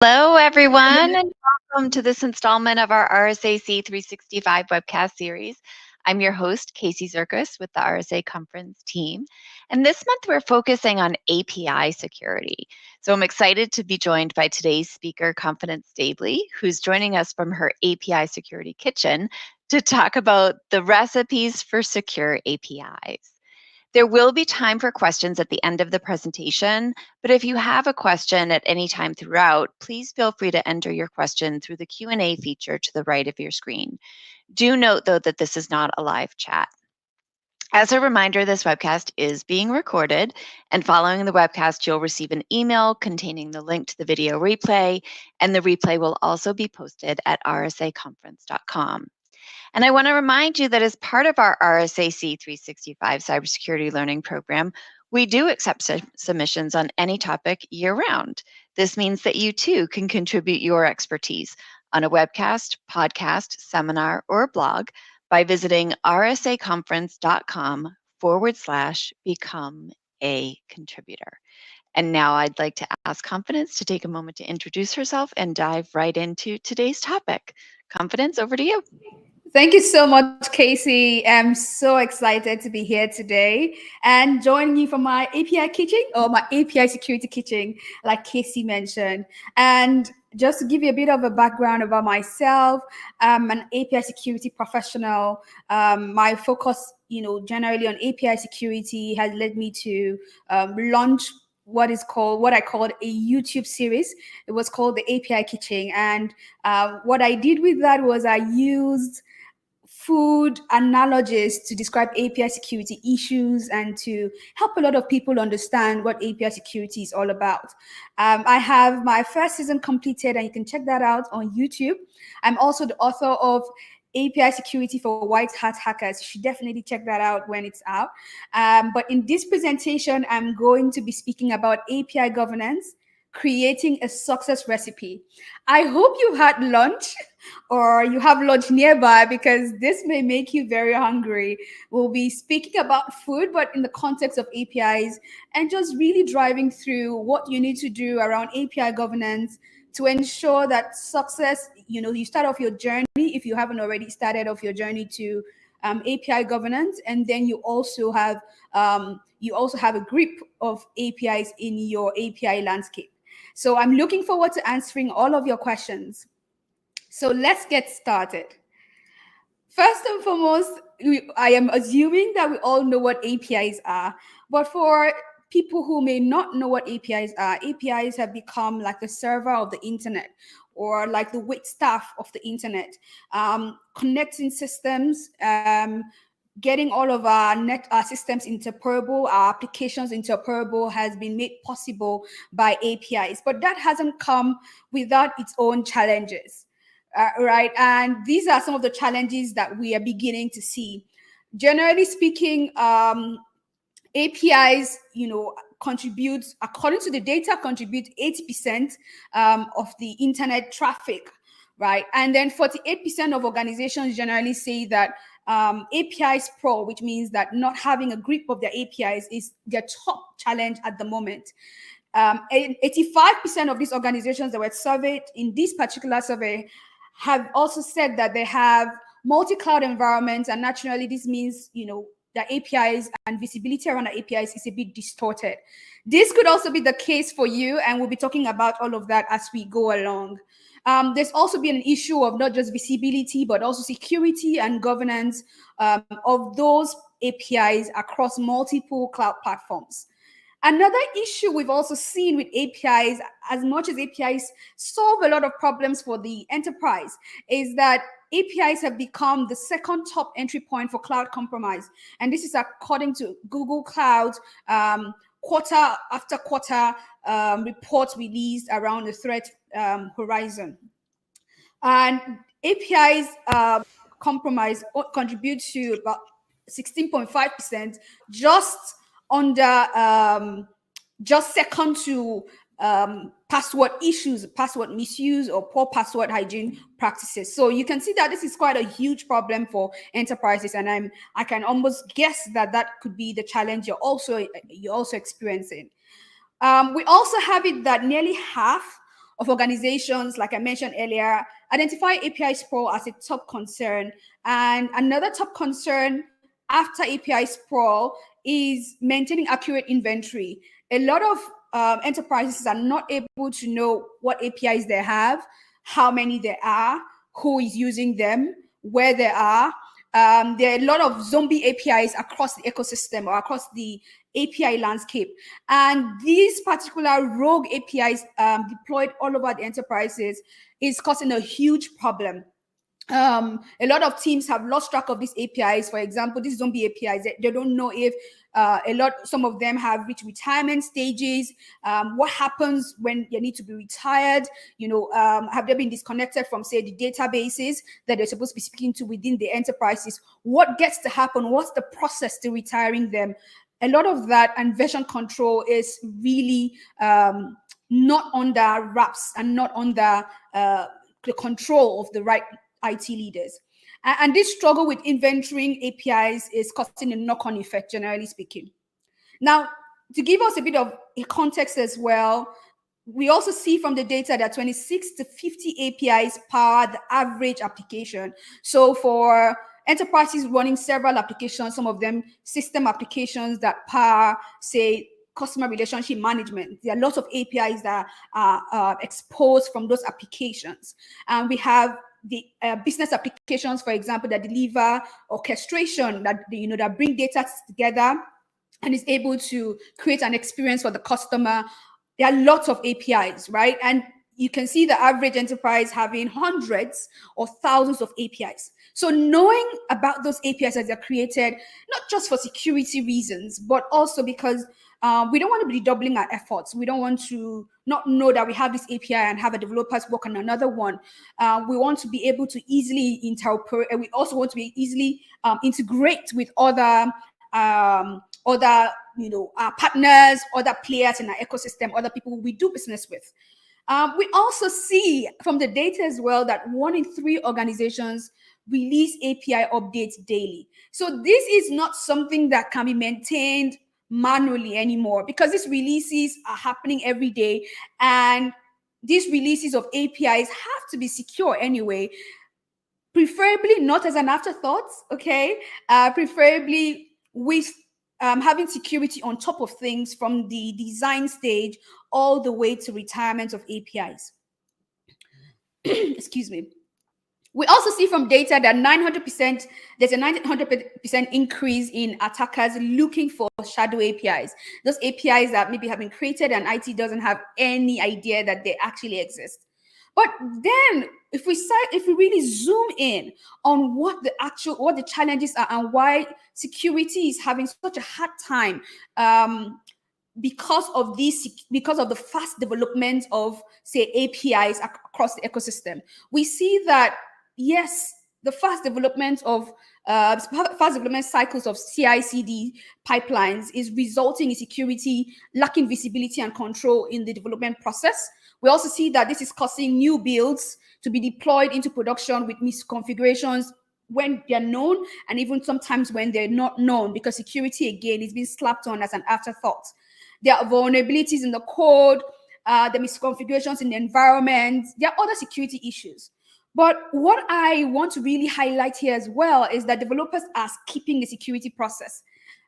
Hello, everyone, and welcome to this installment of our RSAC 365 webcast series. I'm your host, Casey Zirkus, with the RSA Conference team. And this month, we're focusing on API security. So I'm excited to be joined by today's speaker, Confidence Staveley, who's joining us from her API security kitchen to talk about the recipes for secure APIs. There will be time for questions at the end of the presentation, but if you have a question at any time throughout, please feel free to enter your question through the Q&A feature to the right of your screen. Do note, though, that this is not a live chat. As a reminder, this webcast is being recorded, and following the webcast, you'll receive an email containing the link to the video replay, and the replay will also be posted at rsaconference.com. And I want to remind you that as part of our RSAC 365 cybersecurity learning program, we do accept submissions on any topic year-round. This means that you too can contribute your expertise on a webcast, podcast, seminar, or blog by visiting rsaconference.com/become a contributor. And now I'd like to ask Confidence to take a moment to introduce herself and dive right into today's topic. Confidence, over to you. Thank you so much, Casey. I'm so excited to be here today and joining you from my API kitchen or my API security kitchen, like Casey mentioned. And just to give you a bit of a background about myself, I'm an API security professional. My focus, generally on API security has led me to launch what I called a YouTube series. It was called the API Kitchen. And what I did with that was I used food analogies to describe API security issues and to help a lot of people understand what API security is all about. I have my first season completed, and you can check that out on YouTube. I'm also the author of API security for white hat hackers. You should definitely check that out when it's out. But in this presentation, I'm going to be speaking about API governance, creating a success recipe. I hope you've had lunch or you have lunch nearby, because this may make you very hungry. We'll be speaking about food, but in the context of APIs, and just really driving through what you need to do around API governance to ensure that success, you start off your journey, if you haven't already started off your journey to API governance, and then you also have a grip of APIs in your API landscape. So I'm looking forward to answering all of your questions. So let's get started. First and foremost, I am assuming that we all know what APIs are, but for people who may not know what APIs are, APIs have become like the server of the internet, or like the waitstaff of the internet, connecting systems, getting all of our systems interoperable, our applications interoperable has been made possible by APIs. But that hasn't come without its own challenges, right? And these are some of the challenges that we are beginning to see. Generally speaking, APIs, contribute, according to the data, contribute 80% of the internet traffic, right? And then 48% of organizations generally say that API sprawl, which means that not having a grip of their APIs, is their top challenge at the moment. 85% of these organizations that were surveyed in this particular survey have also said that they have multi-cloud environments, and naturally this means, the APIs and visibility around the APIs is a bit distorted. This could also be the case for you, and we'll be talking about all of that as we go along. There's also been an issue of not just visibility, but also security and governance of those APIs across multiple cloud platforms. Another issue we've also seen with APIs, as much as APIs solve a lot of problems for the enterprise, is that APIs have become the second top entry point for cloud compromise. And this is according to Google Cloud quarter after quarter reports released around the threat horizon. And APIs compromise contribute to about 16.5%, just under, just second to password issues, password misuse, or poor password hygiene practices. So you can see that this is quite a huge problem for enterprises, and I can almost guess that that could be the challenge you're also experiencing. We also have it that nearly half of organizations, like I mentioned earlier, identify API sprawl as a top concern. And another top concern after API sprawl is maintaining accurate inventory. A lot of enterprises are not able to know what APIs they have, how many there are, who is using them, where they are. There are a lot of zombie APIs across the ecosystem or across the API landscape. And these particular rogue APIs deployed all over the enterprises is causing a huge problem. A lot of teams have lost track of these APIs. For example, these zombie APIs, they don't know if some of them have reached retirement stages. What happens when you need to be retired? Have they been disconnected from, say, the databases that they're supposed to be speaking to within the enterprises? What gets to happen? What's the process to retiring them? A lot of that and version control is really not under wraps and not under the control of the right IT leaders. And this struggle with inventorying APIs is causing a knock-on effect, generally speaking. Now, to give us a bit of a context as well, we also see from the data that 26 to 50 APIs power the average application. So for enterprises running several applications, some of them system applications that power, say, customer relationship management, there are lots of APIs that are exposed from those applications. And we have the business applications, for example, that deliver orchestration, that bring data together and is able to create an experience for the customer. There are lots of APIs, right? And you can see the average enterprise having hundreds or thousands of APIs. So knowing about those APIs as they're created, not just for security reasons, but also because we don't want to be doubling our efforts. We don't want to not know that we have this API and have a developers work on another one. We want to be able to easily interoperate, and we also want to be easily integrate with other partners, other players in our ecosystem, other people we do business with. We also see from the data as well that 1 in 3 organizations release API updates daily. So this is not something that can be maintained manually anymore, because these releases are happening every day, and these releases of APIs have to be secure anyway, preferably not as an afterthought, okay? Preferably with having security on top of things from the design stage all the way to retirement of APIs. Excuse me. We also see from data that there's a 900% increase in attackers looking for shadow APIs. Those APIs that maybe have been created and IT doesn't have any idea that they actually exist. But then if we really zoom in on what the challenges are and why security is having such a hard time, because of the fast development of, say, APIs across the ecosystem, we see that yes, the fast development cycles of CI/CD pipelines is resulting in security lacking visibility and control in the development process. We also see that this is causing new builds to be deployed into production with misconfigurations when they're known, and even sometimes when they're not known, because security, again, is being slapped on as an afterthought. There are vulnerabilities in the code, the misconfigurations in the environment. There are other security issues. But what I want to really highlight here as well is that developers are skipping the security process.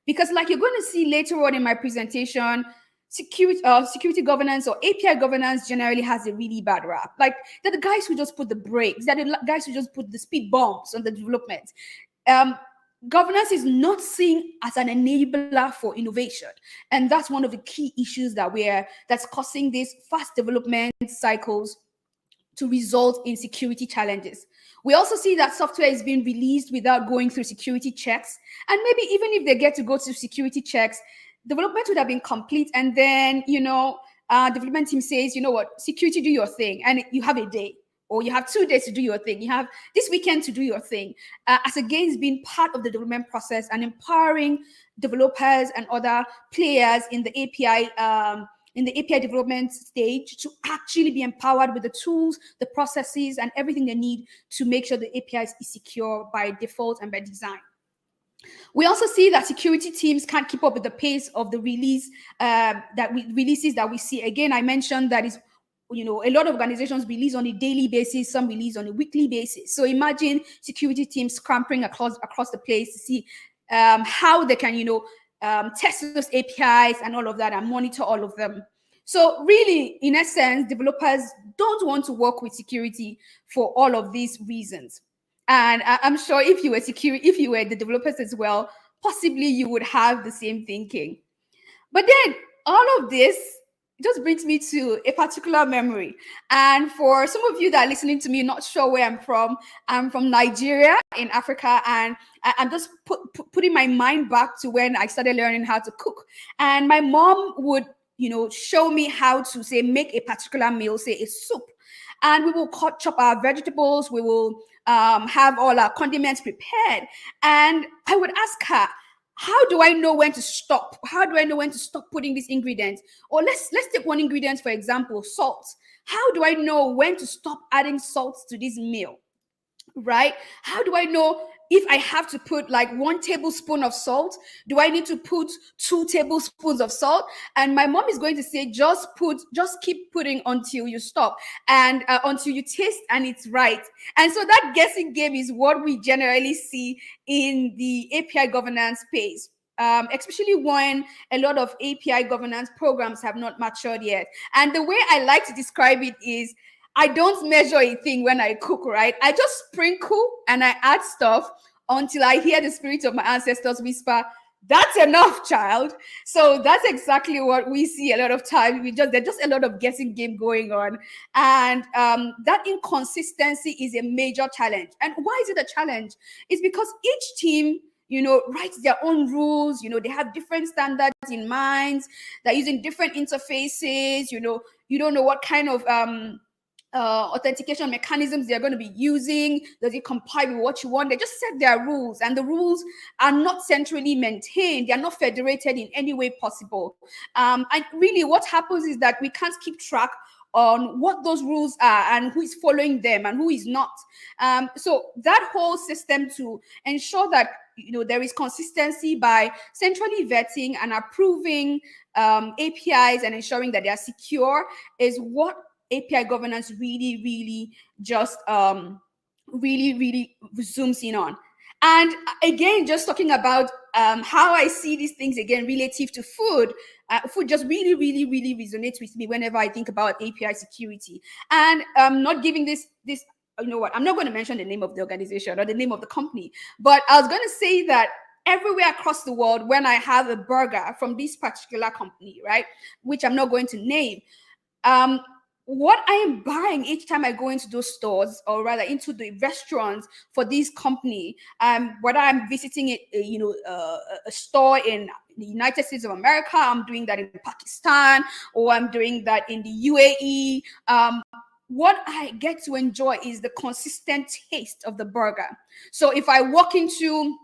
Because like you're going to see later on in my presentation, security governance or API governance generally has a really bad rap. Like, they're the guys who just put the brakes. They're the guys who just put the speed bumps on the development. Governance is not seen as an enabler for innovation. And that's one of the key issues that's causing these fast development cycles to result in security challenges. We also see that software is being released without going through security checks. And maybe even if they get to go through security checks, development would have been complete. And then, development team says, you know what, security, do your thing. And you have a day, or you have 2 days to do your thing. You have this weekend to do your thing. As against being part of the development process and empowering developers and other players in the API development stage to actually be empowered with the tools, the processes, and everything they need to make sure the APIs is secure by default and by design. We also see that security teams can't keep up with the pace of the releases that we see. Again, I mentioned that is a lot of organizations release on a daily basis, some release on a weekly basis. So imagine security teams scrambling across the place to see how they can, test those APIs and all of that and monitor all of them. So really, in essence, developers don't want to work with security for all of these reasons. And I'm sure if you were the developers as well, possibly you would have the same thinking. But then all of this just brings me to a particular memory. And for some of you that are listening to me, not sure where I'm from Nigeria in Africa. And I'm just putting my mind back to when I started learning how to cook. And my mom would, show me how to, say, make a particular meal, say a soup. And we will chop our vegetables. We will have all our condiments prepared. And I would ask her, how do I know when to stop? How do I know when to stop putting these ingredients? Or let's take one ingredient, for example, salt. How do I know when to stop adding salt to this meal? Right? How do I know if I have to put like 1 tablespoon of salt? Do I need to put 2 tablespoons of salt? And my mom is going to say, just keep putting until you stop and until you taste and it's right. And so that guessing game is what we generally see in the API governance space. Especially when a lot of API governance programs have not matured yet. And the way I like to describe it is, I don't measure a thing when I cook, right? I just sprinkle and I add stuff until I hear the spirit of my ancestors whisper, that's enough, child. So that's exactly what we see a lot of times. There's just a lot of guessing game going on. And that inconsistency is a major challenge. And why is it a challenge? It's because each team writes their own rules. They have different standards in mind. They're using different interfaces. You don't know what kind of authentication mechanisms they're going to be using. Does it comply with what you want? They just set their rules, and the rules are not centrally maintained. They are not federated in any way possible. And really what happens is that we can't keep track on what those rules are and who is following them and who is not. So that whole system to ensure that there is consistency by centrally vetting and approving APIs and ensuring that they are secure is what API governance really just really zooms in on. And again, just talking about how I see these things again relative to food. Food just really resonates with me whenever I think about API security. And not giving this, you know what, I'm not going to mention the name of the organization or the name of the company, but I was going to say that everywhere across the world, when I have a burger from this particular company, right, which I'm not going to name, what I am buying each time I go into those stores, or rather into the restaurants for this company, whether I'm visiting a store in the United States of America, I'm doing that in Pakistan, or I'm doing that in the UAE, what I get to enjoy is the consistent taste of the burger. So if I walk into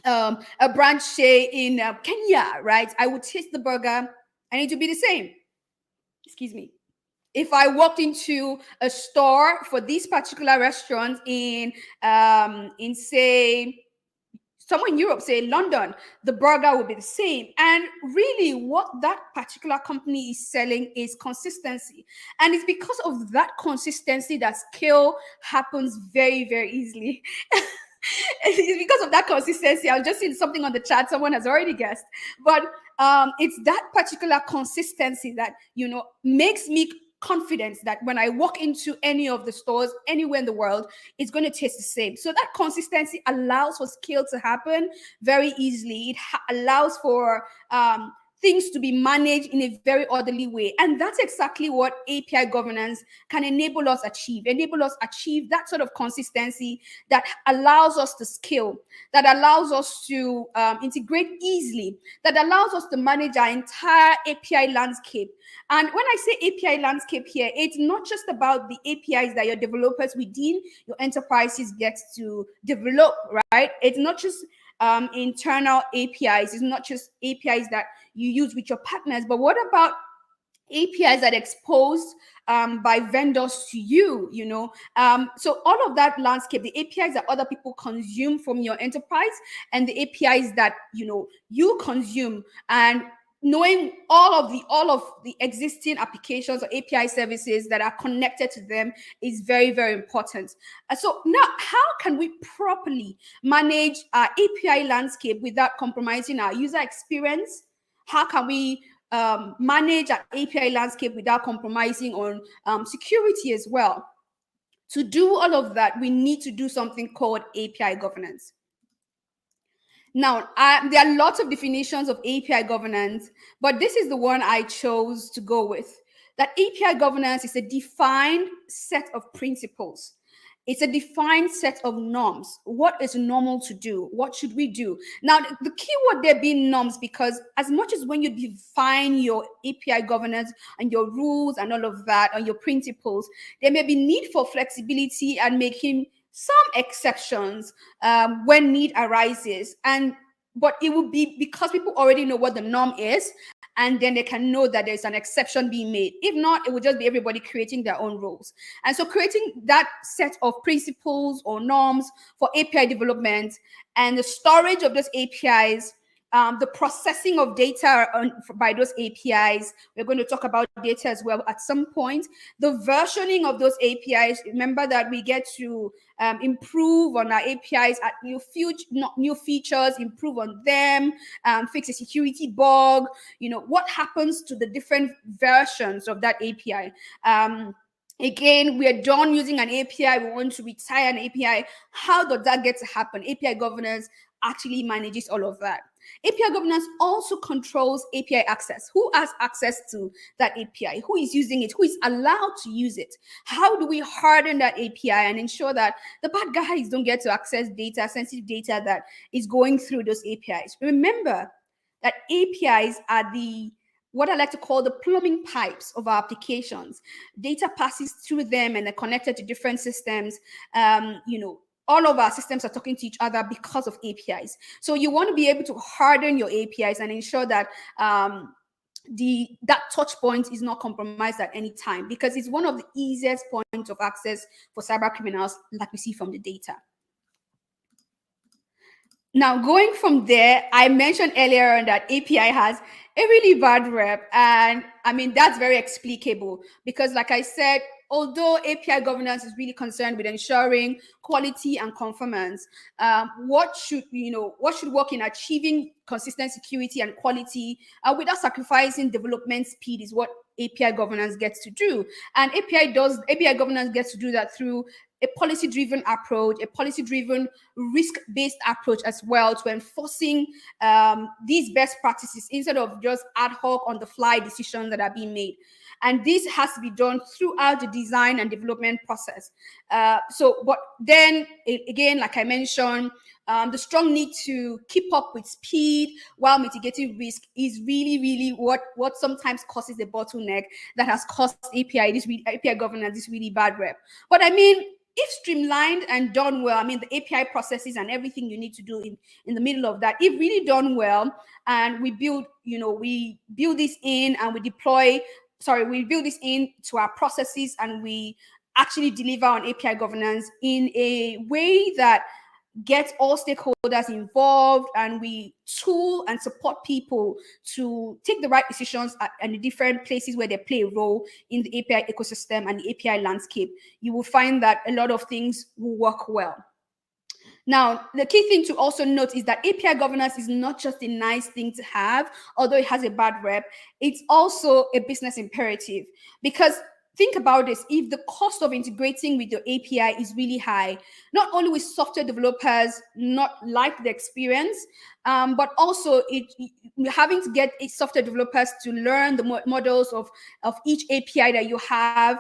a branch, say in Kenya, right, I would taste the burger, I need to be the same. Excuse me. If I walked into a store for these particular restaurants in say somewhere in Europe, say London, the burger will be the same. And really what that particular company is selling is consistency. And it's because of that consistency that scale happens very easily. It's because of that consistency. I was just seeing something on the chat. Someone has already guessed. But it's that particular consistency that, makes me confidence that when I walk into any of the stores anywhere in the world, it's going to taste the same. So that consistency allows for scale to happen very easily. It allows for things to be managed in a very orderly way. And that's exactly what API governance can enable us achieve that sort of consistency that allows us to scale, that allows us to integrate easily, that allows us to manage our entire API landscape. And when I say API landscape here, it's not just about the APIs that your developers within your enterprises get to develop, right? It's not just internal APIs. It's not just APIs that you use with your partners, but what about APIs that are exposed by vendors to you, so all of that landscape, the APIs that other people consume from your enterprise and the APIs that, you consume. And knowing all of the existing applications or API services that are connected to them is very, very important. So now, how can we properly manage our API landscape without compromising our user experience? How can we manage our API landscape without compromising on security as well? To do all of that, we need to do something called API governance. Now, there are lots of definitions of API governance, but this is the one I chose to go with. That API governance is a defined set of principles. It's a defined set of norms. What is normal to do? What should we do? Now, the key word there being norms, because as much as when you define your API governance and your rules and all of that and your principles, there may be need for flexibility and making some exceptions when need arises. But it will be because people already know what the norm is, and then they can know that there's an exception being made. If not, it would just be everybody creating their own rules. And so creating that set of principles or norms for API development and the storage of those APIs, the processing of data by those APIs. We're going to talk about data as well at some point. The versioning of those APIs. Remember that we get to improve on our APIs, add new features, improve on them, fix a security bug. What happens to the different versions of that API? Again, we are done using an API. We want to retire an API. How does that get to happen? API governance actually manages all of that. API governance also controls API access. Who has access to that API? Who is using it? Who is allowed to use it? How do we harden that API and ensure that the bad guys don't get to access data, sensitive data that is going through those APIs? Remember that APIs are what I like to call the plumbing pipes of our applications. Data passes through them and they're connected to different systems. All of our systems are talking to each other because of APIs. So you want to be able to harden your APIs and ensure that that touch point is not compromised at any time, because it's one of the easiest points of access for cyber criminals, like we see from the data. Now, going from there, I mentioned earlier on that API has a really bad rep. And I mean, that's very explicable because, like I said, although API governance is really concerned with ensuring quality and conformance, what should work in achieving consistent security and quality without sacrificing development speed is what API governance gets to do. And API governance gets to do that through a policy-driven approach, a policy-driven risk-based approach as well to enforcing these best practices instead of just ad hoc on-the-fly decisions that are being made. And this has to be done throughout the design and development process. But then again, like I mentioned, the strong need to keep up with speed while mitigating risk is really, really what sometimes causes the bottleneck that has caused API governance this really bad rep. But I mean, if streamlined and done well, I mean, the API processes and everything you need to do in the middle of that, if really done well, and we build this in and we build this into our processes and we actually deliver on API governance in a way that gets all stakeholders involved, and we tool and support people to take the right decisions and the different places where they play a role in the API ecosystem and the API landscape, you will find that a lot of things will work well. Now, the key thing to also note is that API governance is not just a nice thing to have, although it has a bad rep. It's also a business imperative, because think about this. If the cost of integrating with your API is really high, not only will software developers not like the experience, but also having to get software developers to learn the models of each API that you have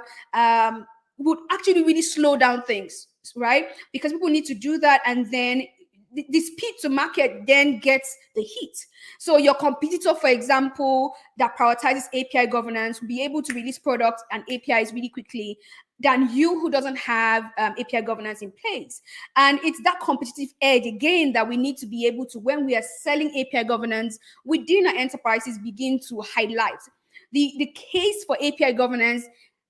would actually really slow down things, right? Because people need to do that, and then the speed to market then gets the heat. So your competitor, for example, that prioritizes API governance will be able to release products and APIs really quickly than you, who doesn't have API governance in place. And it's that competitive edge, again, that we need to be able to, when we are selling API governance within our enterprises, begin to highlight. The case for API governance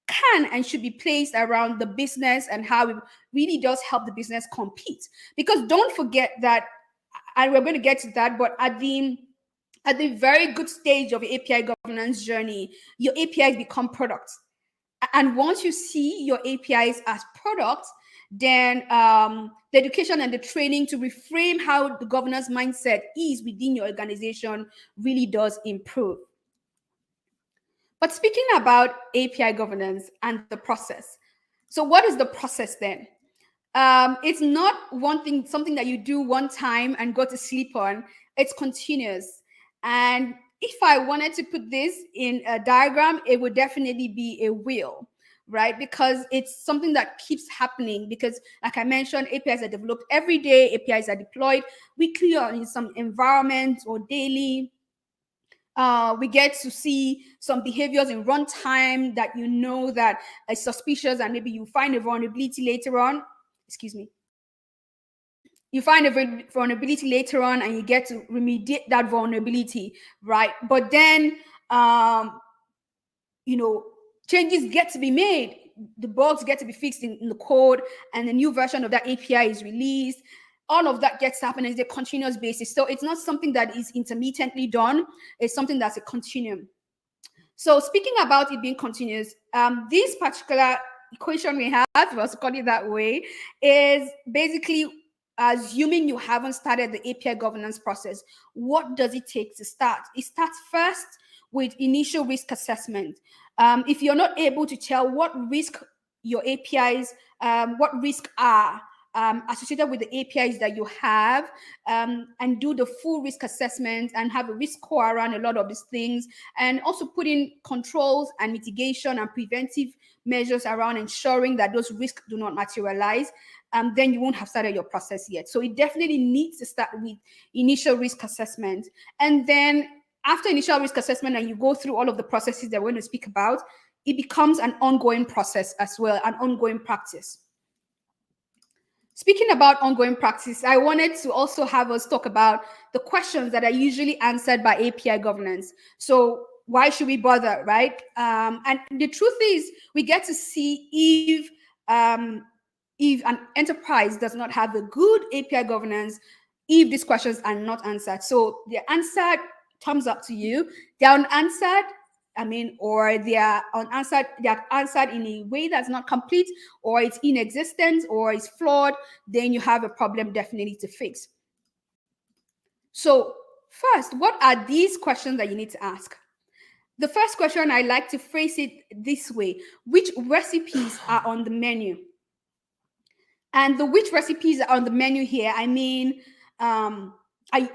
can and should be placed around the business and how it really does help the business compete. Because don't forget that, and we're going to get to that, but at the at the very good stage of your API governance journey, your APIs become products. And once you see your APIs as products, then the education and the training to reframe how the governance mindset is within your organization really does improve. But speaking about API governance and the process, so what is the process then? It's not one thing, something that you do one time and go to sleep on. It's continuous. And if I wanted to put this in a diagram, it would definitely be a wheel, right? Because it's something that keeps happening. Because, like I mentioned, APIs are developed every day, APIs are deployed weekly or in some environments or daily. We get to see some behaviors in runtime that you know that is suspicious, and maybe you find a vulnerability later on. Excuse me. You find a vulnerability later on, and you get to remediate that vulnerability, right? But then, you know, changes get to be made. The bugs get to be fixed in the code, and the new version of that API is released. All of that gets to happen on a continuous basis. So it's not something that is intermittently done. It's something that's a continuum. So speaking about it being continuous, this particular equation we have, if I was to call it that way, is basically assuming you haven't started the API governance process. What does it take to start? It starts first with initial risk assessment. If you're not able to tell what risk your APIs, what risk are associated with the APIs that you have, and do the full risk assessment and have a risk score around a lot of these things, and also put in controls and mitigation and preventive measures around ensuring that those risks do not materialize, then you won't have started your process yet. So it definitely needs to start with initial risk assessment. And then after initial risk assessment, and you go through all of the processes that we're going to speak about, it becomes an ongoing process as well, an ongoing practice. Speaking about ongoing practice, I wanted to also have us talk about the questions that are usually answered by API governance. So why should we bother, right? And the truth is, we get to see if an enterprise does not have a good API governance, if these questions are not answered. So they're answered, thumbs up to you. They're unanswered, or they are unanswered, they are answered in a way that's not complete, or it's inexistent, or it's flawed, then you have a problem definitely to fix. So first, what are these questions that you need to ask? The first question, I like to phrase it this way: which recipes are on the menu? And the which recipes are on the menu here, do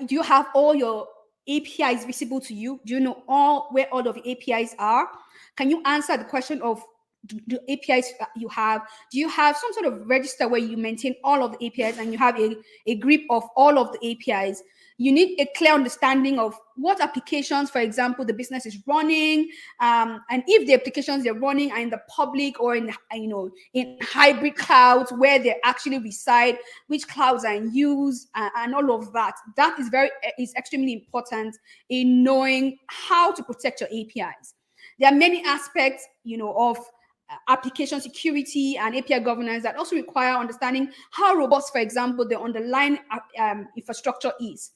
you have all your APIs visible to you? Do you know where all of the APIs are? Can you answer the question of the APIs you have? Do you have some sort of register where you maintain all of the APIs and you have a grip of all of the APIs? You need a clear understanding of what applications, for example, the business is running, and if the applications they're running are in the public or in hybrid clouds where they actually reside, which clouds are in use, and all of that. That is extremely important in knowing how to protect your APIs. There are many aspects, of application security and API governance that also require understanding how robust, for example, the underlying infrastructure is.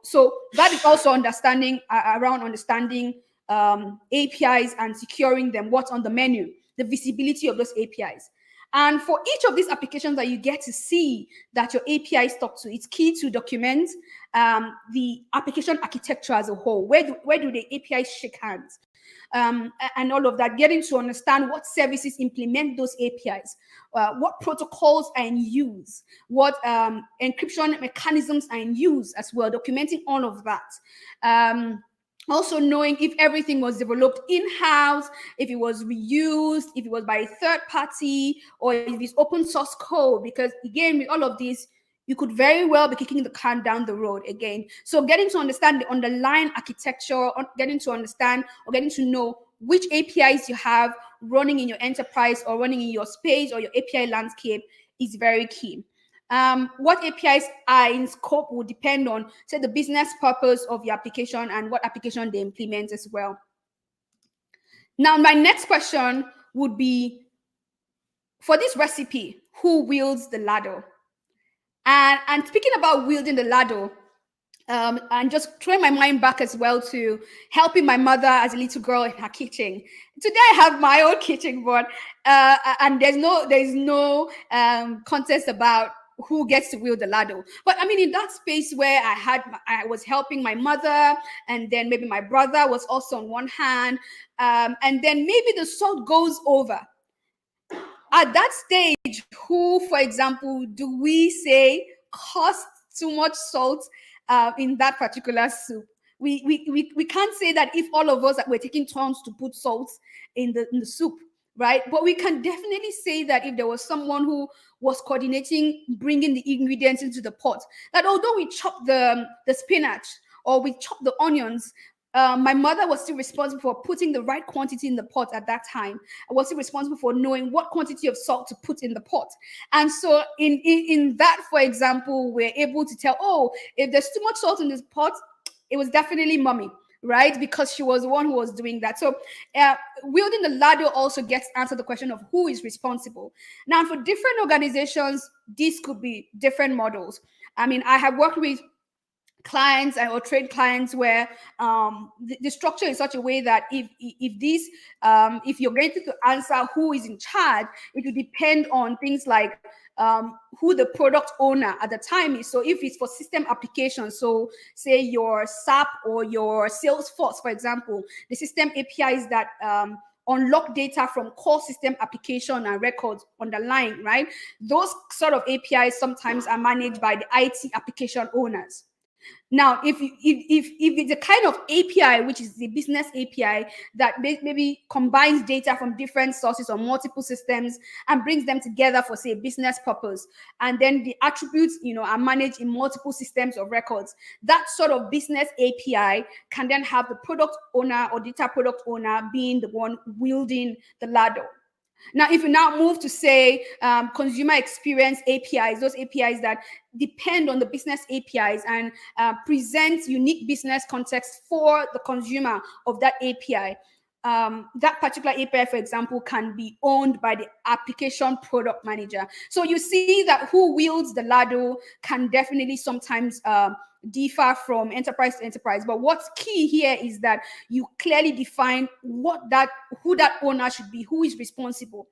So that is also understanding around understanding APIs and securing them, what's on the menu, the visibility of those APIs. And for each of these applications that you get to see that your APIs talk to, it's key to document the application architecture as a whole. Where do the APIs shake hands? And all of that, getting to understand what services implement those APIs, what protocols are in use, what encryption mechanisms are in use as well, documenting all of that. Also knowing if everything was developed in-house, if it was reused, if it was by a third party, or if it's open source code, because again, with all of this, you could very well be kicking the can down the road again. So getting to understand the underlying architecture, getting to understand or getting to know which APIs you have running in your enterprise or running in your space or your API landscape is very key. What APIs are in scope will depend on, say, the business purpose of your application and what application they implement as well. Now, my next question would be, for this recipe, who wields the ladle? And speaking about wielding the ladle, and just throwing my mind back as well to helping my mother as a little girl in her kitchen. Today I have my own kitchen, but and there's no contest about who gets to wield the ladle. But I mean, in that space where I was helping my mother, and then maybe my brother was also on one hand, and then maybe the salt goes over. At that stage, who, for example, do we say cost too much salt in that particular soup? We can't say that if all of us were taking turns to put salt in the soup, right? But we can definitely say that if there was someone who was coordinating bringing the ingredients into the pot, that although we chop the spinach or we chop the onions, my mother was still responsible for putting the right quantity in the pot at that time. I was still responsible for knowing what quantity of salt to put in the pot. And so in that, for example, we're able to tell, oh, if there's too much salt in this pot, it was definitely mommy, right? Because she was the one who was doing that. So wielding the ladle also gets answered the question of who is responsible. Now, for different organizations, these could be different models. I mean, I have worked with clients or trade clients where the structure is such a way that if you're going to answer who is in charge, it will depend on things like who the product owner at the time is. So if it's for system applications, so say your SAP or your Salesforce, for example, the system APIs that unlock data from core system application and records on the line, right? Those sort of APIs sometimes are managed by the IT application owners. Now, if it's a kind of API, which is the business API that maybe combines data from different sources or multiple systems and brings them together for, say, business purpose, and then the attributes, are managed in multiple systems of records, that sort of business API can then have the product owner or data product owner being the one wielding the ladle. Now, if you now move to, say, consumer experience APIs, those APIs that depend on the business APIs and present unique business context for the consumer of that API, that particular API, for example, can be owned by the application product manager. So you see that who wields the ladle can definitely sometimes differ from enterprise to enterprise. But what's key here is that you clearly define who that owner should be, who is responsible.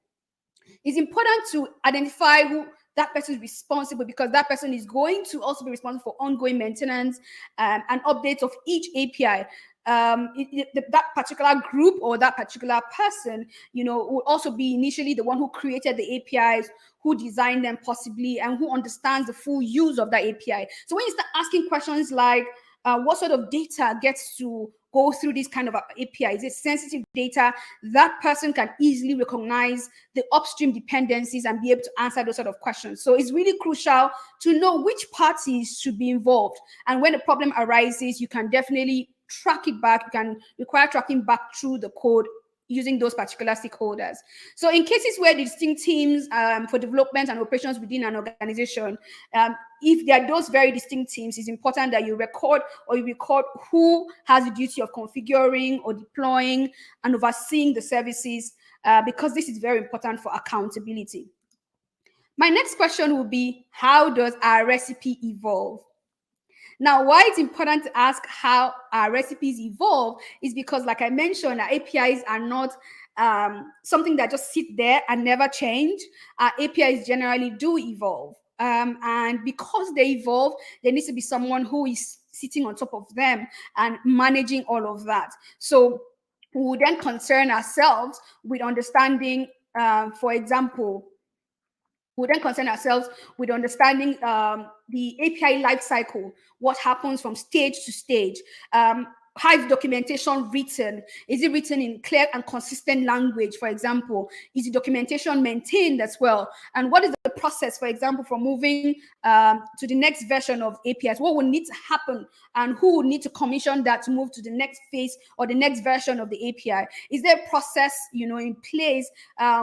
It's important to identify who that person is responsible, because that person is going to also be responsible for ongoing maintenance and updates of each API. That particular group or that particular person, will also be initially the one who created the APIs, who designed them possibly, and who understands the full use of that API. So when you start asking questions like, what sort of data gets to go through this kind of API? Is it sensitive data? That person can easily recognize the upstream dependencies and be able to answer those sort of questions. So it's really crucial to know which parties should be involved. And when a problem arises, you can definitely track it back. You can require tracking back through the code using those particular stakeholders. So in cases where the distinct teams for development and operations within an organization, if there are those very distinct teams, it's important that you record who has the duty of configuring or deploying and overseeing the services, because this is very important for accountability. My next question will be, how does our recipe evolve? Now, why it's important to ask how our recipes evolve is because, like I mentioned, our APIs are not something that just sit there and never change. Our APIs generally do evolve. And because they evolve, there needs to be someone who is sitting on top of them and managing all of that. So we would then concern ourselves with understanding, for example, we then concern ourselves with understanding the API lifecycle, what happens from stage to stage. How is documentation written? Is it written in clear and consistent language, for example? Is the documentation maintained as well? And what is the process, for example, for moving to the next version of APIs? What will need to happen, and who will need to commission that to move to the next phase or the next version of the API? Is there a process, in place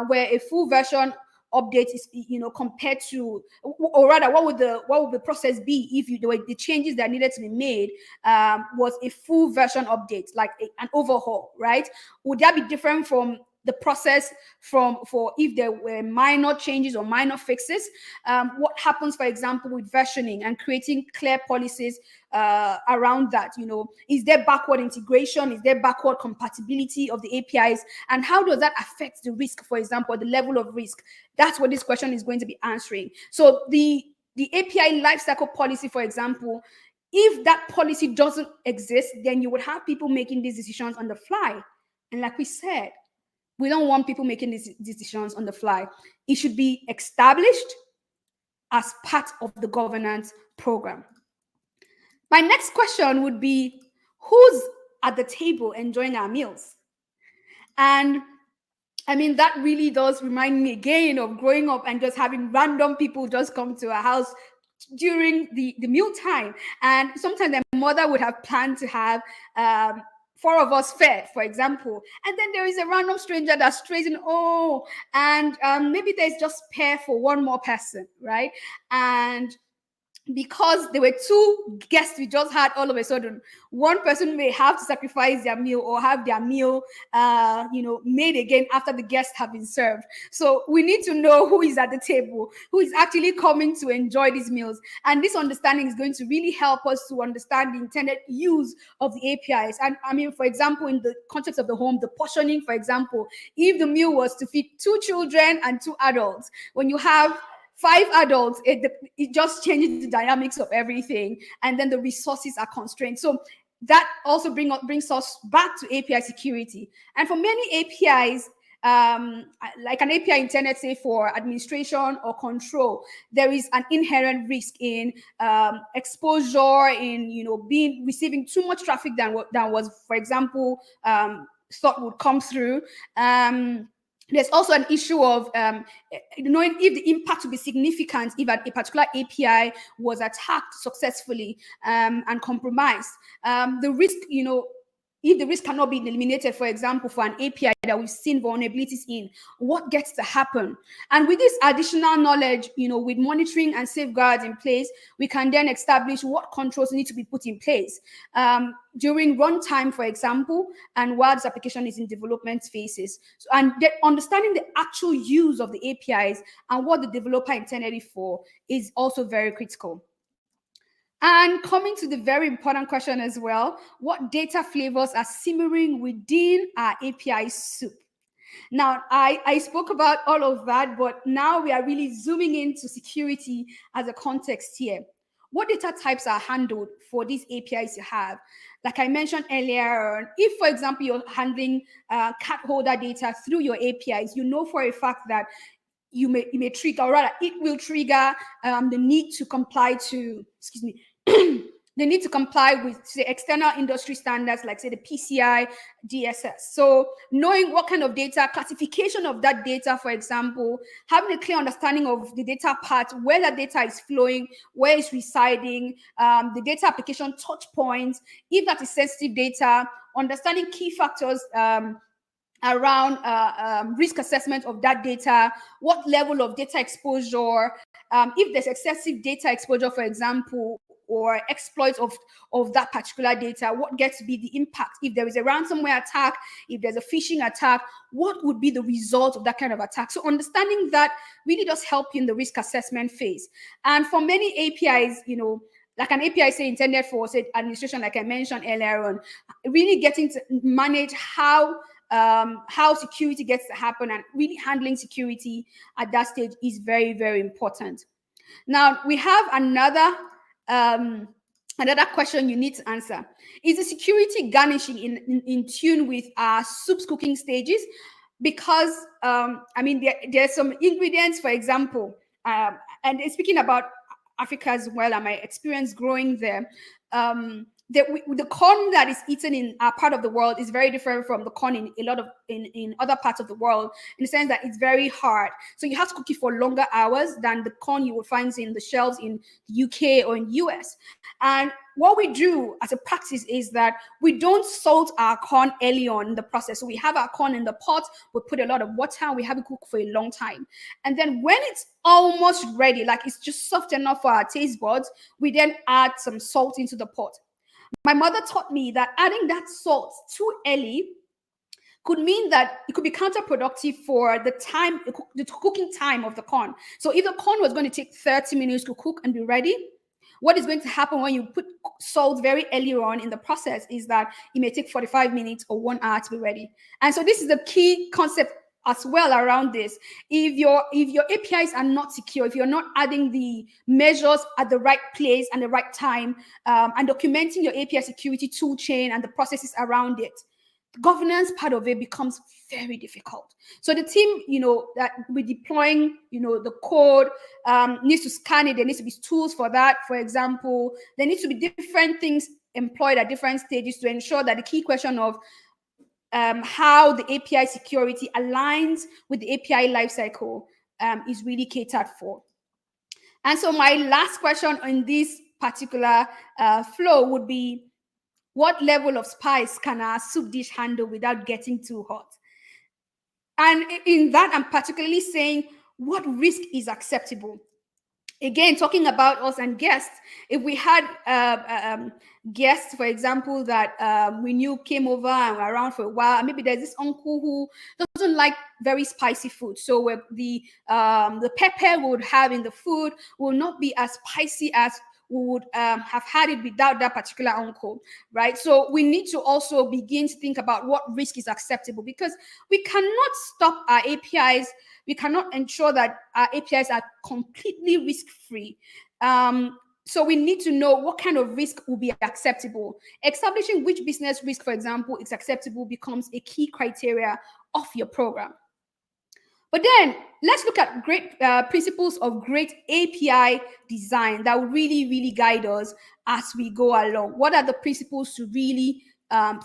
where a full version update is, compared to, or rather, what would the process be if the changes that needed to be made was a full version update, like an overhaul, right? Would that be different from the process for if there were minor changes or minor fixes. What happens, for example, with versioning and creating clear policies around that? Is there backward integration? Is there backward compatibility of the APIs? And how does that affect the risk, for example, the level of risk? That's what this question is going to be answering. So the API lifecycle policy, for example, if that policy doesn't exist, then you would have people making these decisions on the fly. And like we said, we don't want people making these decisions on the fly. It should be established as part of the governance program. My next question would be, who's at the table enjoying our meals? And I mean, that really does remind me again of growing up and just having random people just come to our house during the meal time. And sometimes their mother would have planned to have 4 of us fed, for example. And then there is a random stranger that strays in, and maybe there's just spare for one more person, right? And because there were 2 guests we just had, all of a sudden, one person may have to sacrifice their meal or have their meal, made again after the guests have been served. So we need to know who is at the table, who is actually coming to enjoy these meals. And this understanding is going to really help us to understand the intended use of the APIs. And I mean, for example, in the context of the home, the portioning, for example, if the meal was to feed 2 children and 2 adults, when you have 5 adults, it just changes the dynamics of everything, and then the resources are constrained. So that also brings us back to API security. And for many APIs, like an API intended, say, for administration or control, there is an inherent risk in exposure, in receiving too much traffic than was, for example, thought would come through. There's also an issue of knowing if the impact would be significant if a particular API was attacked successfully and compromised. The risk, if the risk cannot be eliminated, for example, for an API that we've seen vulnerabilities in, what gets to happen? And with this additional knowledge, with monitoring and safeguards in place, we can then establish what controls need to be put in place during runtime, for example, and while this application is in development phases. So, and understanding the actual use of the APIs and what the developer intended it for is also very critical. And coming to the very important question as well, what data flavors are simmering within our API soup? Now, I spoke about all of that, but now we are really zooming into security as a context here. What data types are handled for these APIs you have? Like I mentioned earlier, if, for example, you're handling card holder data through your APIs, you know for a fact that you may trigger, or rather, it will trigger the need to comply to, they need to comply with, say, external industry standards, like, say, the PCI DSS. So knowing what kind of data, classification of that data, for example, having a clear understanding of the data part, where that data is flowing, where it's residing, the data application touch points, if that is sensitive data, understanding key factors around risk assessment of that data, what level of data exposure, if there's excessive data exposure, for example, or exploits of that particular data, what gets to be the impact? If there is a ransomware attack, if there's a phishing attack, what would be the result of that kind of attack? So understanding that really does help you in the risk assessment phase. And for many APIs, like an API, say, intended for, say, administration, like I mentioned earlier on, really getting to manage how security gets to happen and really handling security at that stage is very, very important. Now, we have another question you need to answer. Is the security garnishing in tune with our soup's cooking stages? Because, there's some ingredients, for example, and speaking about Africa as well, and my experience growing there, the corn that is eaten in our part of the world is very different from the corn in other parts of the world, in the sense that it's very hard. So you have to cook it for longer hours than the corn you will find in the shelves in the UK or in US. And what we do as a practice is that we don't salt our corn early on in the process. So we have our corn in the pot, we put a lot of water, and we have it cook for a long time. And then when it's almost ready, like it's just soft enough for our taste buds, we then add some salt into the pot. My mother taught me that adding that salt too early could mean that it could be counterproductive for the cooking time of the corn. So if the corn was going to take 30 minutes to cook and be ready, what is going to happen when you put salt very early on in the process is that it may take 45 minutes or 1 hour to be ready. And so this is the key concept as well around this. If your APIs are not secure, if you're not adding the measures at the right place and the right time, and documenting your API security tool chain and the processes around it, the governance part of it becomes very difficult. So the team, that we're deploying, the code needs to scan it. There needs to be tools for that. For example, there needs to be different things employed at different stages to ensure that the key question of how the API security aligns with the API lifecycle is really catered for. And so my last question on this particular flow would be, what level of spice can our soup dish handle without getting too hot? And in that, I'm particularly saying, what risk is acceptable? Again, talking about us and guests, if we had guests, for example, that we knew came over and were around for a while, and maybe there's this uncle who doesn't like very spicy food, so the pepper we would have in the food will not be as spicy as we would have had it without that particular uncle, right? So we need to also begin to think about what risk is acceptable, because we cannot stop our APIs. We cannot ensure that our APIs are completely risk-free. So we need to know what kind of risk will be acceptable. Establishing which business risk, for example, is acceptable becomes a key criteria of your program. But then let's look at great principles of great API design that will really, really guide us as we go along. What are the principles to really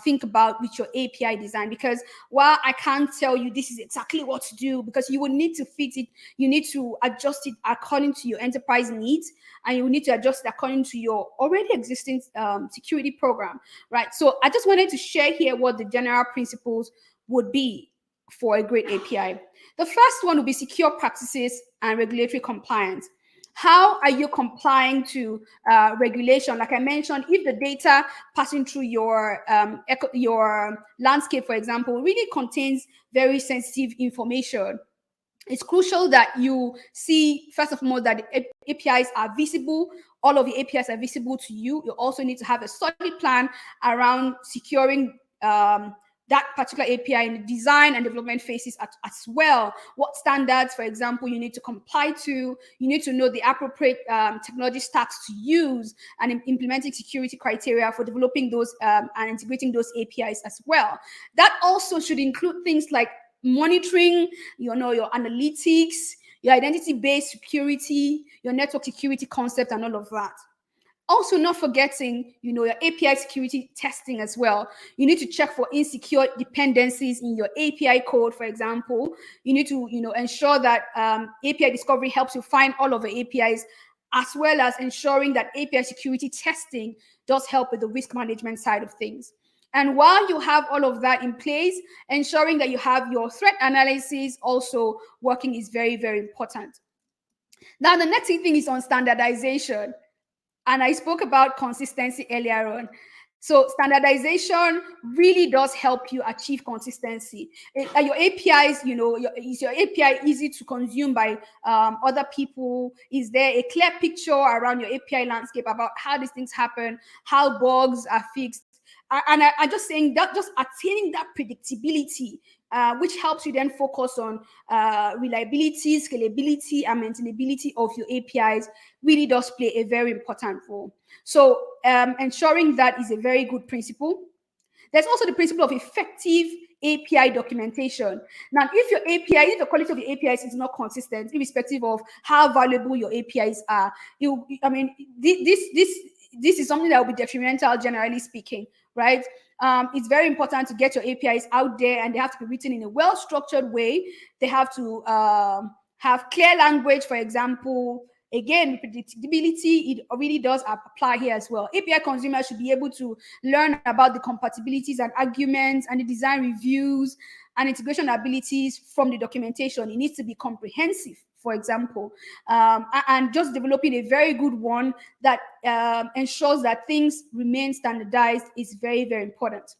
think about with your API design? Because while I can't tell you this is exactly what to do, because you will need to fit it, you need to adjust it according to your enterprise needs, and you will need to adjust it according to your already existing security program, right? So I just wanted to share here what the general principles would be for a great API. The first one will be secure practices and regulatory compliance. How are you complying to regulation? Like I mentioned, if the data passing through your landscape, for example, really contains very sensitive information, it's crucial that you see, first of all, that the APIs are visible. All of the APIs are visible to you. You also need to have a solid plan around securing that particular API in the design and development phases as well. What standards, for example, you need to comply to. You need to know the appropriate technology stacks to use, and implementing security criteria for developing those and integrating those APIs as well. That also should include things like monitoring, your analytics, your identity-based security, your network security concept, and all of that. Also, not forgetting, your API security testing as well. You need to check for insecure dependencies in your API code, for example. You need to, ensure that API discovery helps you find all of the APIs, as well as ensuring that API security testing does help with the risk management side of things. And while you have all of that in place, ensuring that you have your threat analysis also working is very, very important. Now, the next thing is on standardization. And I spoke about consistency earlier on. So standardization really does help you achieve consistency. Your APIs, is your API easy to consume by other people? Is there a clear picture around your API landscape about how these things happen, how bugs are fixed? And I'm just saying that just attaining that predictability, which helps you then focus on reliability, scalability, and maintainability of your APIs, really does play a very important role. So ensuring that is a very good principle. There's also the principle of effective API documentation. Now, if the quality of the APIs is not consistent, irrespective of how valuable your APIs are, this is something that will be detrimental, generally speaking, right? It's very important to get your APIs out there, and they have to be written in a well-structured way. They have to have clear language, for example. Again, predictability, it really does apply here as well. API consumers should be able to learn about the compatibilities and arguments and the design reviews and integration abilities from the documentation. It needs to be comprehensive, for example, and just developing a very good one that ensures that things remain standardized is very, very important.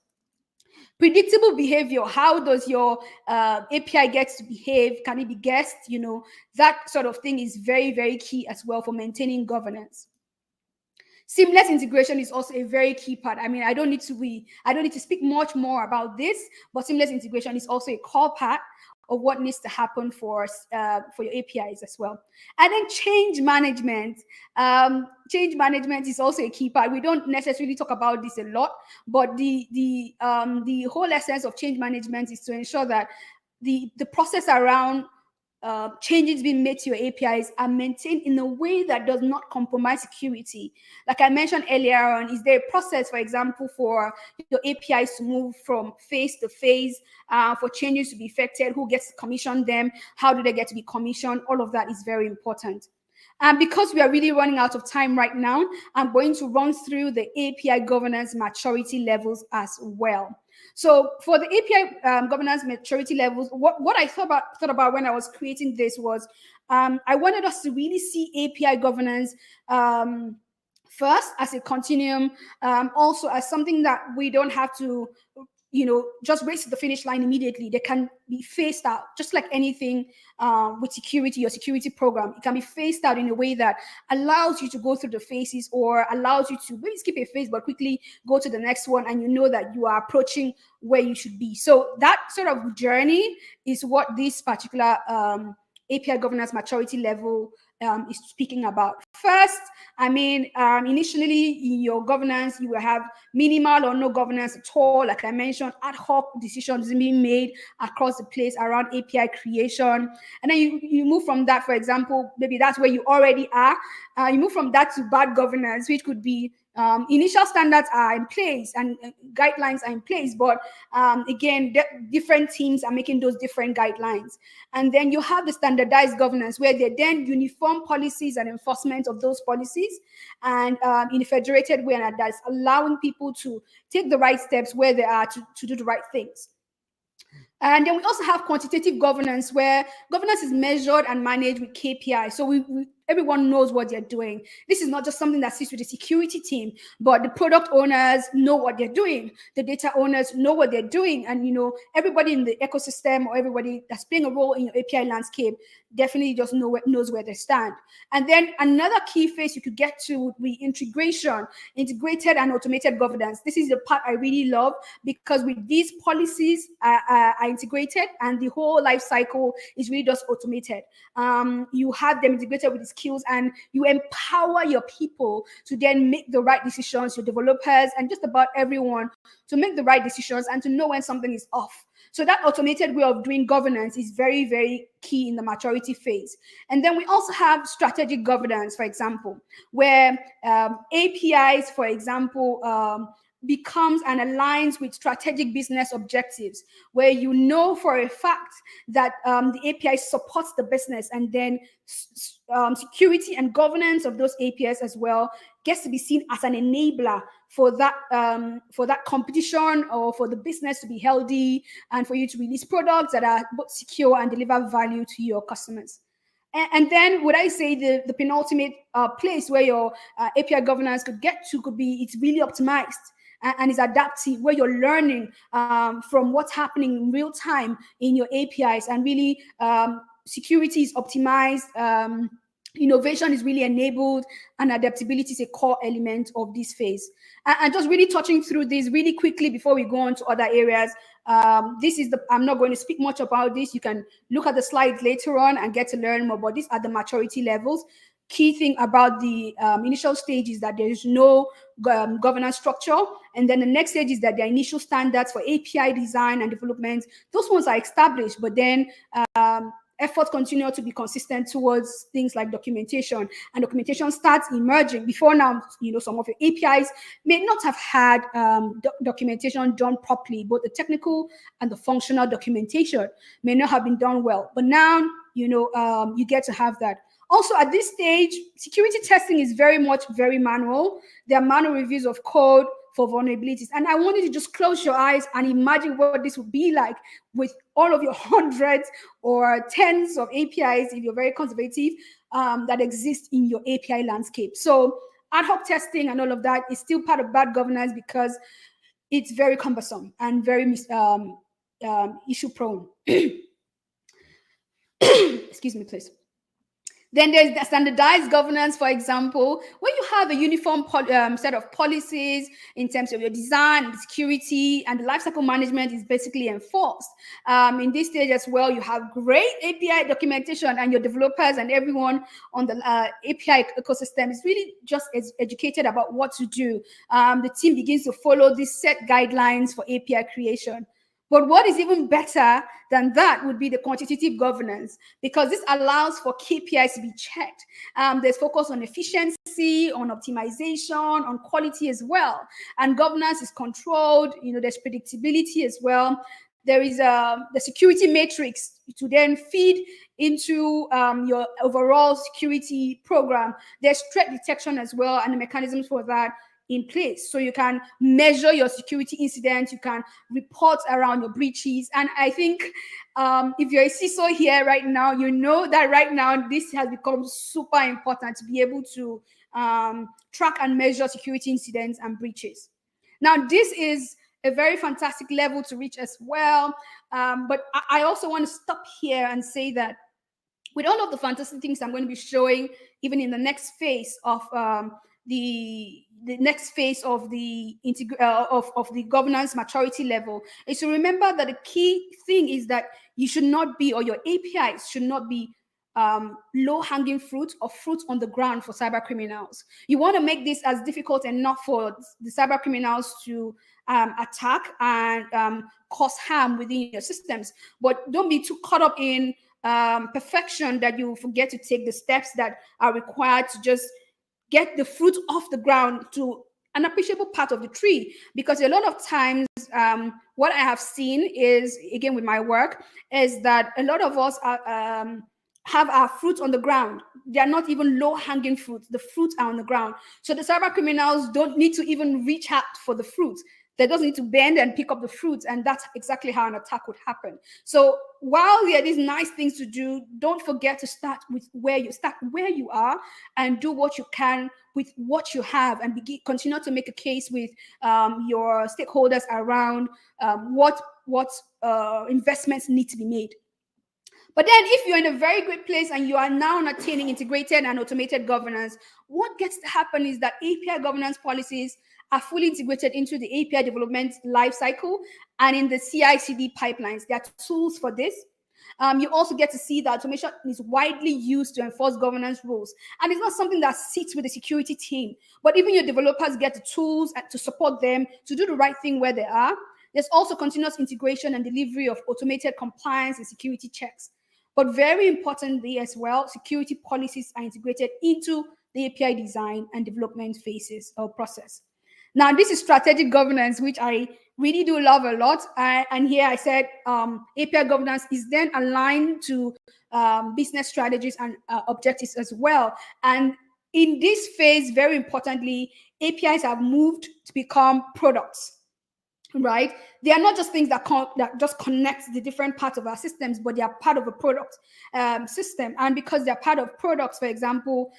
Predictable behavior. How does your API get to behave? Can it be guessed? That sort of thing is very, very key as well for maintaining governance. Seamless integration is also a very key part. I mean, I don't need to speak much more about this, but seamless integration is also a core part of what needs to happen for your APIs as well. And then change management. Change management is also a key part. We don't necessarily talk about this a lot, but the whole essence of change management is to ensure that the process around changes being made to your APIs are maintained in a way that does not compromise security. Like I mentioned earlier on, is there a process, for example, for your APIs to move from phase to phase, for changes to be effected, who gets to commission them, how do they get to be commissioned? All of that is very important. And because we are really running out of time right now, I'm going to run through the API governance maturity levels as well. So for the API governance maturity levels, what I thought about when I was creating this was I wanted us to really see API governance first as a continuum, also as something that we don't have to just race to the finish line immediately. They can be phased out, just like anything with security, your security program. It can be phased out in a way that allows you to go through the phases, or allows you to maybe skip a phase but quickly go to the next one, and you know that you are approaching where you should be. So that sort of journey is what this particular API governance maturity level is speaking about. First, I mean, initially in your governance, you will have minimal or no governance at all. Like I mentioned, ad hoc decisions being made across the place around API creation. And then you move from that, for example, maybe that's where you already are. You move from that to bad governance, which could be initial standards are in place and guidelines are in place, but again, different teams are making those different guidelines. And then you have the standardized governance, where they then uniform policies and enforcement of those policies, and in a federated way, and that's allowing people to take the right steps where they are to do the right things. And then we also have quantitative governance, where governance is measured and managed with KPI. So everyone knows what they're doing. This is not just something that sits with the security team, but the product owners know what they're doing. The data owners know what they're doing. And, everybody in the ecosystem, or everybody that's playing a role in your API landscape, definitely just knows where they stand. And then another key phase you could get to would be integration, integrated and automated governance. This is the part I really love, because with these policies are integrated, and the whole life cycle is really just automated. You have them integrated with the skills, and you empower your people to then make the right decisions, your developers and just about everyone to make the right decisions and to know when something is off. So that automated way of doing governance is very, very key in the maturity phase. And then we also have strategic governance, for example, where APIs, for example, becomes and aligns with strategic business objectives, where you know for a fact that the API supports the business, and then security and governance of those APIs as well gets to be seen as an enabler for that competition, or for the business to be healthy, and for you to release products that are both secure and deliver value to your customers. And then would I say the penultimate place where your API governance could get to could be it's really optimized and is adaptive, where you're learning from what's happening in real time in your APIs, and really security is optimized, innovation is really enabled, and adaptability is a core element of this phase. And just really touching through this really quickly before we go on to other areas. I'm not going to speak much about this. You can look at the slides later on and get to learn more, but these are the maturity levels. Key thing about the initial stage is that there is no governance structure. And then the next stage is that the initial standards for API design and development, those ones are established, but then efforts continue to be consistent towards things like documentation, and documentation starts emerging. Before now, some of your APIs may not have had documentation done properly, both the technical and the functional documentation may not have been done well. But now, you get to have that. Also, at this stage, security testing is very manual. There are manual reviews of code for vulnerabilities. And I want you to just close your eyes and imagine what this would be like with all of your hundreds or tens of APIs, if you're very conservative, that exist in your API landscape. So ad hoc testing and all of that is still part of bad governance, because it's very cumbersome and very issue prone. Excuse me, please. Then there's the standardized governance, for example, where you have a uniform set of policies in terms of your design, security, and the lifecycle management is basically enforced. In this stage as well, you have great API documentation, and your developers and everyone on the API ecosystem is really just educated about what to do. The team begins to follow these set guidelines for API creation. But what is even better than that would be the quantitative governance, because this allows for KPIs to be checked. There's focus on efficiency, on optimization, on quality as well. And governance is controlled, there's predictability as well. There is the security matrix to then feed into your overall security program. There's threat detection as well, and the mechanisms for that in place. So you can measure your security incidents, you can report around your breaches. And I think if you're a CISO here right now, you know that right now this has become super important to be able to track and measure security incidents and breaches. Now, this is a very fantastic level to reach as well. But I also want to stop here and say that with all of the fantastic things I'm going to be showing, even in the next phase of the next phase of the of the governance maturity level, is to remember that the key thing is that you should not be, or your APIs should not be low-hanging fruit or fruit on the ground for cyber criminals. You want to make this as difficult enough for the cyber criminals to attack and cause harm within your systems, but don't be too caught up in perfection that you forget to take the steps that are required to just get the fruit off the ground to an appreciable part of the tree. Because a lot of times what I have seen is, again with my work, is that a lot of us are, have our fruit on the ground. They are not even low-hanging fruits. The fruits are on the ground. So the cyber criminals don't need to even reach out for the fruits. They don't need to bend and pick up the fruits, and that's exactly how an attack would happen. So while there are these nice things to do, don't forget to start with where you are, and do what you can with what you have, and continue to make a case with your stakeholders around what investments need to be made. But then if you're in a very good place and you are now attaining integrated and automated governance, what gets to happen is that API governance policies are fully integrated into the API development lifecycle and in the CI/CD pipelines. There are tools for this. You also get to see that automation is widely used to enforce governance rules. And it's not something that sits with the security team, but even your developers get the tools to support them to do the right thing where they are. There's also continuous integration and delivery of automated compliance and security checks. But very importantly as well, security policies are integrated into the API design and development phases or process. Now, this is strategic governance, which I really do love a lot. And here I said API governance is then aligned to business strategies and objectives as well. And in this phase, very importantly, APIs have moved to become products. Right? They are not just things that just connect the different parts of our systems, but they are part of a product system. And because they're part of products, for example,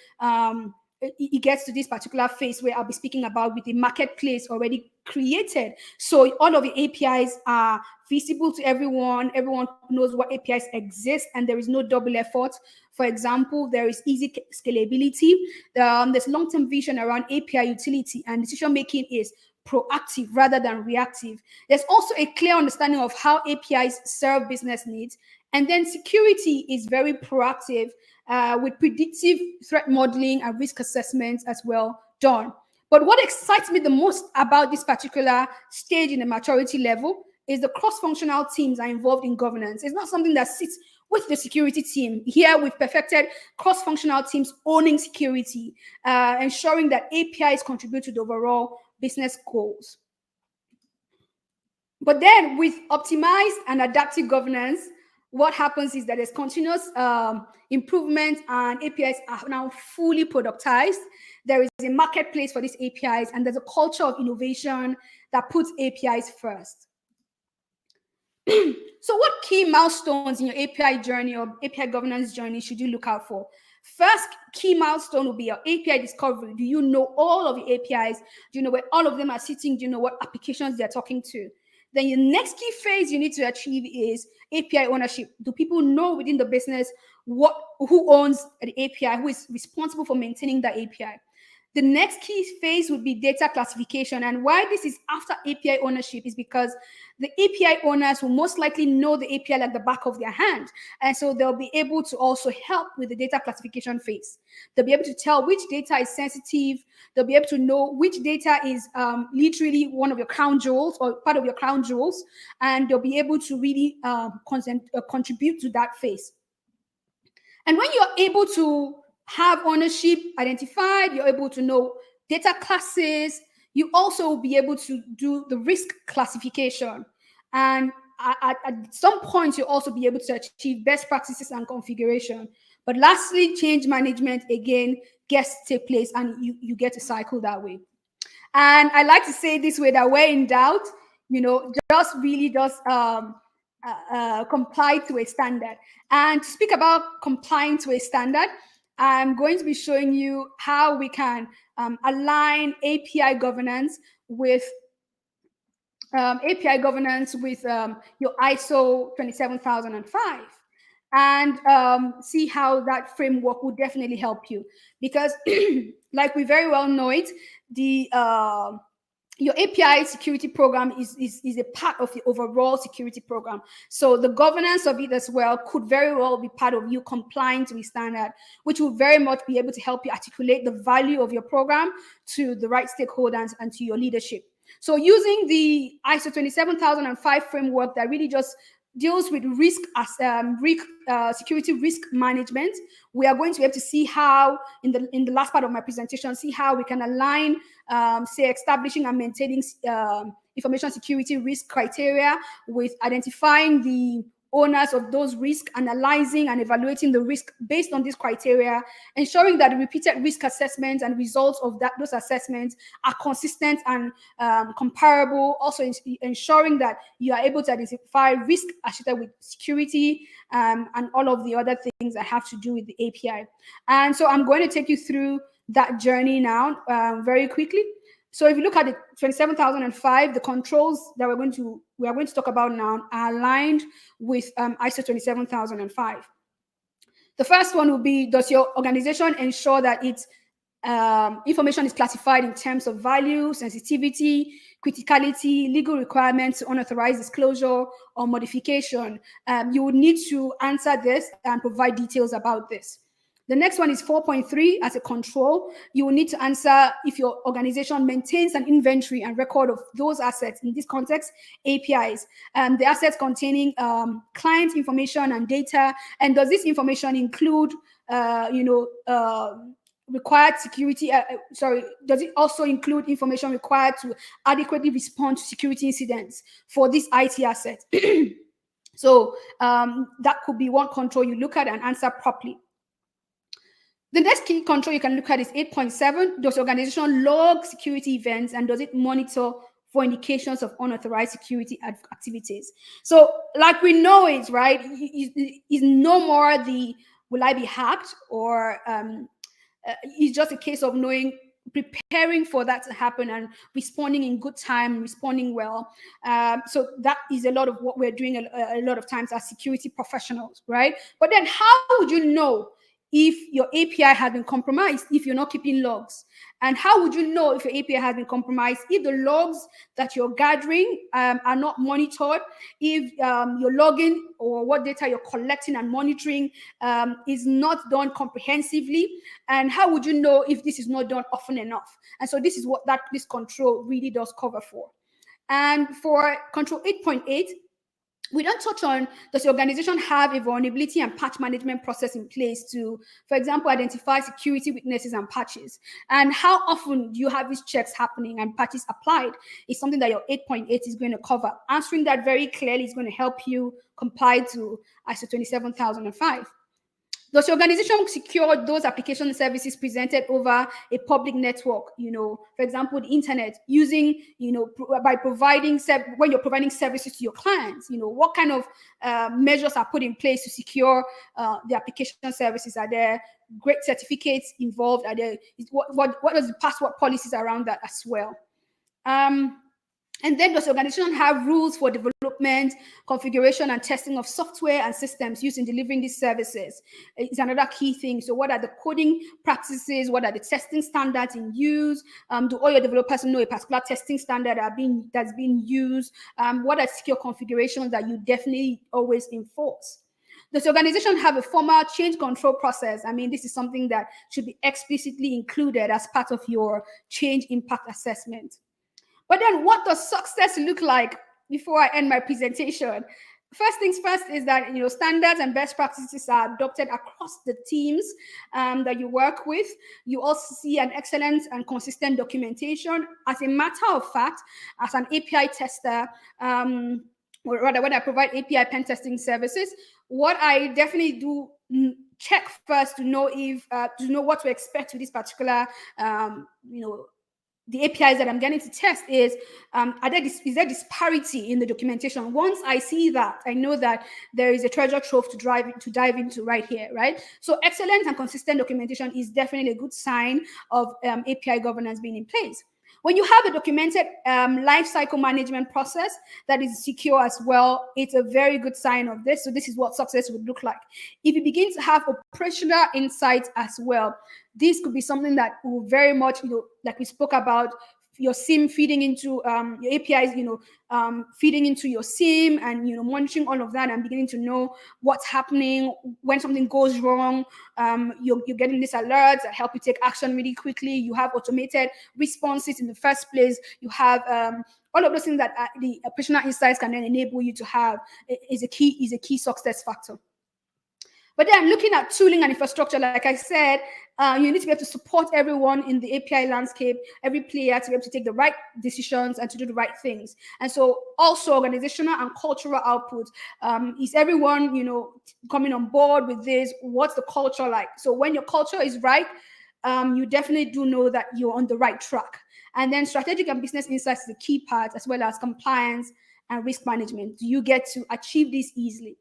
it gets to this particular phase where I'll be speaking about with the marketplace already created. So all of the APIs are visible to everyone. Everyone knows what APIs exist, and there is no double effort. For example, there is easy scalability. There's long-term vision around API utility, and decision-making is proactive rather than reactive. There's also a clear understanding of how APIs serve business needs. And then security is very proactive with predictive threat modeling and risk assessments as well done. But what excites me the most about this particular stage in the maturity level is the cross-functional teams are involved in governance. It's not something that sits with the security team. Here we've perfected cross-functional teams owning security, ensuring that APIs contribute to the overall business goals. But then with optimized and adaptive governance, what happens is that there's continuous improvement, and APIs are now fully productized. There is a marketplace for these APIs, and there's a culture of innovation that puts APIs first. So what key milestones in your API journey or API governance journey should you look out for? First key milestone will be your API discovery. Do you know all of the APIs? Do you know where all of them are sitting? Do you know what applications they're talking to? Then your next key phase you need to achieve is API ownership. Do people know within the business who owns the API, who is responsible for maintaining the API? The next key phase would be data classification. And why this is after API ownership is because the API owners will most likely know the API like the back of their hand. And so they'll be able to also help with the data classification phase. They'll be able to tell which data is sensitive. They'll be able to know which data is literally one of your crown jewels or part of your crown jewels. And they'll be able to really contribute to that phase. And when you're able to have ownership identified, you're able to know data classes, you also will be able to do the risk classification. And at some point, you'll also be able to achieve best practices and configuration. But lastly, change management, again, gets to take place and you get to cycle that way. And I like to say this way, that when in doubt, just really just comply to a standard. And to speak about complying to a standard, I'm going to be showing you how we can align API governance with your ISO 27005 and see how that framework will definitely help you. Because like we very well know it, your API security program is a part of the overall security program. So the governance of it as well could very well be part of you complying to the standard, which will very much be able to help you articulate the value of your program to the right stakeholders and to your leadership. So using the ISO 27005 framework that really just deals with security risk management, we are going to be able to see how, in the last part of my presentation, see how we can align, say, establishing and maintaining information security risk criteria with identifying the owners of those risks, analyzing and evaluating the risk based on these criteria, ensuring that the repeated risk assessments and results of those assessments are consistent and comparable, also ensuring that you are able to identify risk associated with security and all of the other things that have to do with the API. And so I'm going to take you through that journey now very quickly. So if you look at the 27005, the controls that we are going to talk about now are aligned with ISO 27005. The first one will be, does your organization ensure that its information is classified in terms of value, sensitivity, criticality, legal requirements, unauthorized disclosure, or modification? You would need to answer this and provide details about this. The next one is 4.3 as a control. You will need to answer if your organization maintains an inventory and record of those assets, in this context, APIs, the assets containing client information and data. And does this information include, required security, does it also include information required to adequately respond to security incidents for these IT assets? So that could be one control you look at and answer properly. The next key control you can look at is 8.7. Does the organization log security events and does it monitor for indications of unauthorized security activities? So like we know it, right, is no more the will I be hacked, or it's just a case of preparing for that to happen and responding in good time, responding well. So that is a lot of what we're doing a lot of times as security professionals, right? But then how would you know if your API has been compromised if you're not keeping logs? And how would you know if your API has been compromised if the logs that you're gathering are not monitored, if your logging or what data you're collecting and monitoring is not done comprehensively? And how would you know if this is not done often enough? And so this is what this control really does cover for. And for control 8.8, we don't touch on, does the organization have a vulnerability and patch management process in place to, for example, identify security weaknesses and patches? And how often do you have these checks happening and patches applied is something that your 8.8 is going to cover. Answering that very clearly is going to help you comply to ISO 27005. Does your organization secure those application and services presented over a public network? For example, the internet, using, by providing, when you're providing services to your clients, what kind of measures are put in place to secure the application services? Are there great certificates involved? Are there, what are the password policies around that as well? And then does the organization have rules for development, configuration, and testing of software and systems used in delivering these services? It's another key thing. So what are the coding practices? What are the testing standards in use? Do all your developers know a particular testing standard that's being used? What are secure configurations that you definitely always enforce? Does the organization have a formal change control process? I mean, this is something that should be explicitly included as part of your change impact assessment. But then what does success look like before I end my presentation? First things first is that standards and best practices are adopted across the teams that you work with. You also see an excellent and consistent documentation. As a matter of fact, as an API tester, or rather when I provide API pen testing services, what I definitely do check first to know what to expect with this particular the APIs that I'm getting to test is there disparity in the documentation? Once I see that, I know that there is a treasure trove to dive into right here, right? So excellent and consistent documentation is definitely a good sign of API governance being in place. When you have a documented lifecycle management process that is secure as well, it's a very good sign of this. So this is what success would look like. If you begin to have operational insights as well, this could be something that will very much, like we spoke about, your SIM feeding into your APIs, feeding into your SIM and, monitoring all of that and beginning to know what's happening when something goes wrong. You're getting these alerts that help you take action really quickly. You have automated responses in the first place. You have all of those things that the operational insights can then enable you to have is a key success factor. But then looking at tooling and infrastructure, like I said, you need to be able to support everyone in the API landscape, every player to be able to take the right decisions and to do the right things. And so also organizational and cultural output. Is everyone, coming on board with this? What's the culture like? So when your culture is right, you definitely do know that you're on the right track. And then strategic and business insights is the key part, as well as compliance and risk management. Do you get to achieve this easily?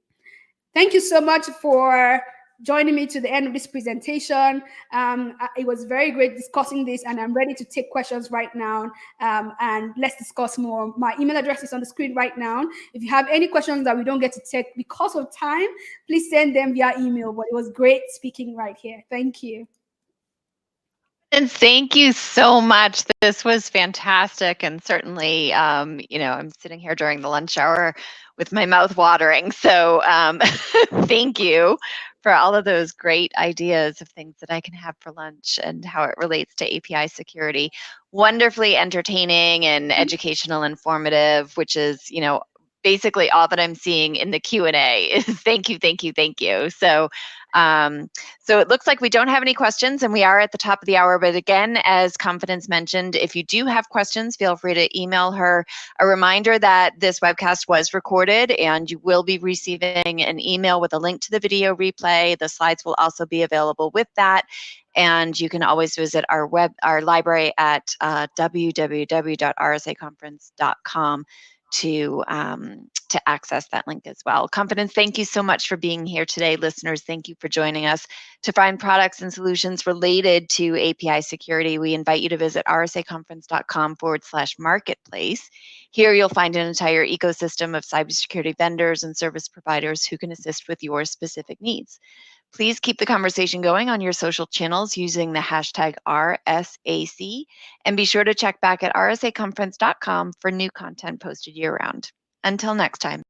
Thank you so much for joining me to the end of this presentation. It was very great discussing this, and I'm ready to take questions right now, and let's discuss more. My email address is on the screen right now. If you have any questions that we don't get to take because of time, please send them via email. But it was great speaking right here. Thank you. And thank you so much. This was fantastic. And certainly, I'm sitting here during the lunch hour with my mouth watering. So thank you for all of those great ideas of things that I can have for lunch and how it relates to API security. Wonderfully entertaining and educational, informative, which is, basically all that I'm seeing in the Q&A is thank you, thank you, thank you. So it looks like we don't have any questions, and we are at the top of the hour. But again, as Confidence mentioned, if you do have questions, feel free to email her. A reminder that this webcast was recorded, and you will be receiving an email with a link to the video replay. The slides will also be available with that. And you can always visit our library at www.rsaconference.com to access that link as well. Confidence, thank you so much for being here today. Listeners, thank you for joining us. To find products and solutions related to API security, we invite you to visit rsaconference.com/marketplace. Here you'll find an entire ecosystem of cybersecurity vendors and service providers who can assist with your specific needs. Please keep the conversation going on your social channels using the hashtag RSAC, and be sure to check back at rsaconference.com for new content posted year-round. Until next time.